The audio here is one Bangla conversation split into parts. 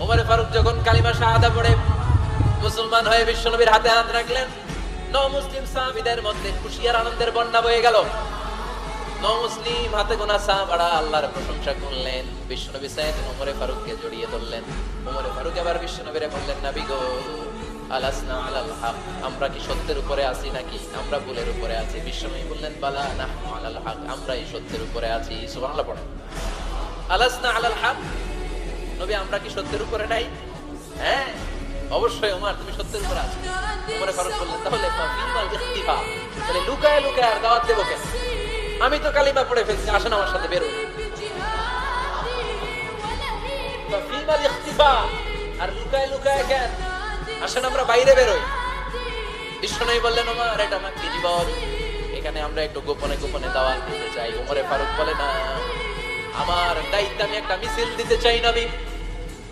ওমর ফারুক যখন কালিমা শাহাদা পড়ে মুসলমান হয়ে বিশ্বনবীর হাতে হাত রাখলেন, মুসলিম সাহাবীদের মধ্যে খুশি আর আনন্দের বন্যা বয়ে গেল। মুসলিম হাতে গোনা সাহাবারা আল্লাহর প্রশংসা করলেন। বিশ্বনবী সাইয়েদ ওমর ফারুককে জড়িয়ে ধরলেন। ওমর ফারুক এবার বিশ্বনবীরে বললেন, নবী গো, আলাসনা আলাল হক, আমরা কি সত্যের উপরে আছি নাকি আমরা ভুলের উপরে আছি? বিশ্বনবী বললেন, বালা নাহনু আলাল হক, আমরা এই সত্যের উপরে আছি। সুবহানাল্লাহ পড়েন। আলাসনা আলাল হক, নবী আমরা কি সত্যের উপরে নাই? হ্যাঁ অবশ্যই ওমর, তুমি সত্যের উপরে আছো। ওমর ফারুক বললেন, তাহলে ফাফিমাল ইখতিফা, তাহলে লুকায় লুকায় আর দাওয়াত দেব কেন? আমি তো কালিমা পড়ে ফেলছি, আসেন আমার সাথে বের হই। ফাফিমাল ইখতিফা, আর লুকায় লুকায় কেন? আসেন আমরা বাইরে বের হই। বিশ্বনবী বললেন, ওমর এটা আমার জীবন, এখানে আমরা একটু গোপনে গোপনে দাওয়াত দিতে চাই। ওমর ফারুক বলে, না, আমার দায়িত্ব, আমি একটা মিছিল দিতে চাই নবী।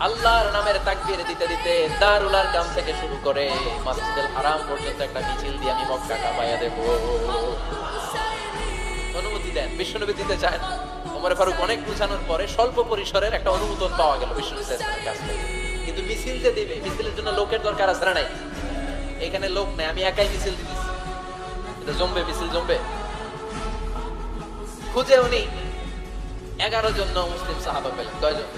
আল্লাহর নামের তাকবীর দিতে দিতে দারুল আরকাম থেকে শুরু করে মসজিদুল হারাম পর্যন্ত একটা মিছিল দিয়ে আমি মক্কা কাঁপাইয়া দেব। অনুমতি দেন। বিশ্বনবী দিতে চান। ওমর ফারুক অনেক বুঝানোর পরে স্বল্প পরিসরের একটা অনুমোদন পাওয়া গেল বিশ্বনবী সাল্লাল্লাহু আলাইহি ওয়াসাল্লামের কাছ থেকে। কিন্তু মিছিল যে দিবে, মিছিলের জন্য লোকের দরকার আছে না নাই? এখানে লোক নাই, আমি একাই মিছিল দিতেছি। এটা জমবে, মিছিল জমবে। খুঁজে উনি 11 জন মুসলিম সাহাবা পেলেন। কয়জন?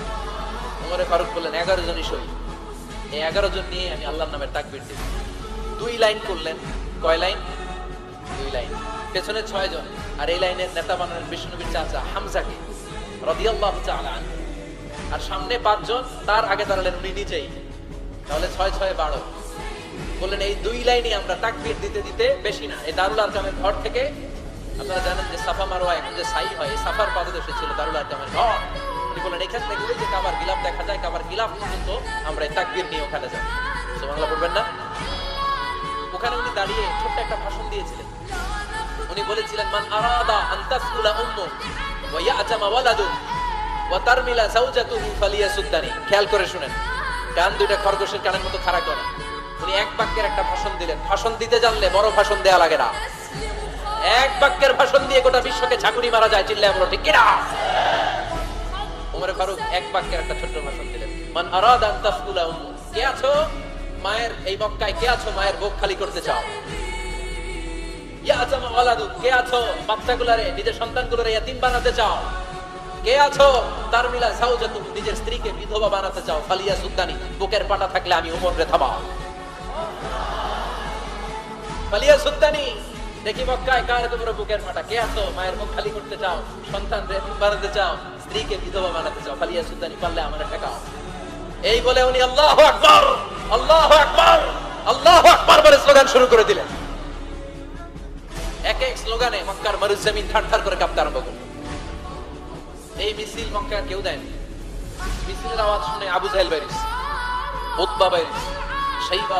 ওমর ফারুক বললেন, 11 জনই সই। এই 11 জন নিয়ে আমি আল্লাহর নামে তাকবীর দিব। 2 লাইন করলেন। কয় লাইন? 2 লাইন। পেছনে 6 জন, আর এই লাইনের নেতা বানালেন বিশ্বনবীর চাচা হামজাকে রাদিয়াল্লাহু তাআলা আনহু। আর সামনে 5 জন, তার আগে দাঁড়ালেন উনি নিজেই। তাহলে 6 6 12। বললেন এই 2 লাইনই আমরা তাকবীর দিতে দিতে, বেশি না, এই দারুল আরকামের ঘর থেকে, আপনারা জানেন যে সাফা মারওয়া এখন যে সাই হয়, এই সাফার পাদদেশে ছিল দারুল আরকামের ঘর। উনি বললেন এখান থেকে ওই যে কাবার গিলাফ দেখা যায়, কাবার গিলাফ পর্যন্ত আমরা এই তাকবীর নিয়ে ওখানে যাব। সুবহানাল্লাহ পড়বেন না? ওখানে উনি দাঁড়িয়ে ছোট্ট একটা ভাষণ দিয়েছিলেন। উনি বলেছিলেন, মান আরাদা আন তাসকুলা উম্মু ওয়া ইয়াতামা ওয়ালাদু ওয়া তারমিলা যাওজাতুহু ফালিয়াসুদ্দানি। খেয়াল করে শুনেন, কান দুইটা খরগোশের কানের মতো খাড়া করেন। উনি এক বাক্যের একটা ভাষণ দিলেন। ভাষণ দিতে জানলে বড় ভাষণ দেয়া লাগে না। এক বাক্যের ভাষণ দিয়ে গোটা বিশ্বকে ঝাঁকুনি মারা যায়। চিল্লায় বলো ঠিক কিনা? ওমর ফারুক এক বাক্যের একটা ছোট্ট ভাষণ দিলেন। মান আরাদা আন তাসকুলা উম্মু, কে আছো মায়ের এই মক্কায়, কে আছো মায়ের বুক খালি করতে চাও? ইয়াতামা ওয়ালাদু, কে আছো বাচ্চাগুলোরে, নিজের সন্তানগুলোরে ইয়াতিম বানাতে চাও? কে আছো তারমিলা যাওজাতু, নিজের স্ত্রীকে বিধবা বানাতে চাও? ফালিয়াসুদ্দানি, বুকের পাটা থাকলে আমি ওমররে থামাও। ফালিয়াসুদ্দানি, দেখি মক্কায় কার তোমরা বুকের পাটা, কে আছো মায়ের মুখ খালি করতে চাও, সন্তানরে ইয়াতিম বানাতে চাও, স্ত্রীকে বিধবা বানাতে চাও? ফালিয়াসুদ্দানি, পারলে আমারে ঠেকাও। এই বলে উনি আল্লাহু আকবার, আল্লাহু আকবার, আল্লাহু আকবার বলে স্লোগান শুরু করে দিলেন। এক এক স্লোগানে মক্কার মরুজমিন থারথার করে কাঁপতে আরম্ভ করল। এই মিছিল মক্কা কেউ দেয়নি। মিছিলের আওয়াজ শুনে আবু জাহেল বাইরিস, উতবা বাইরিস, শাইবা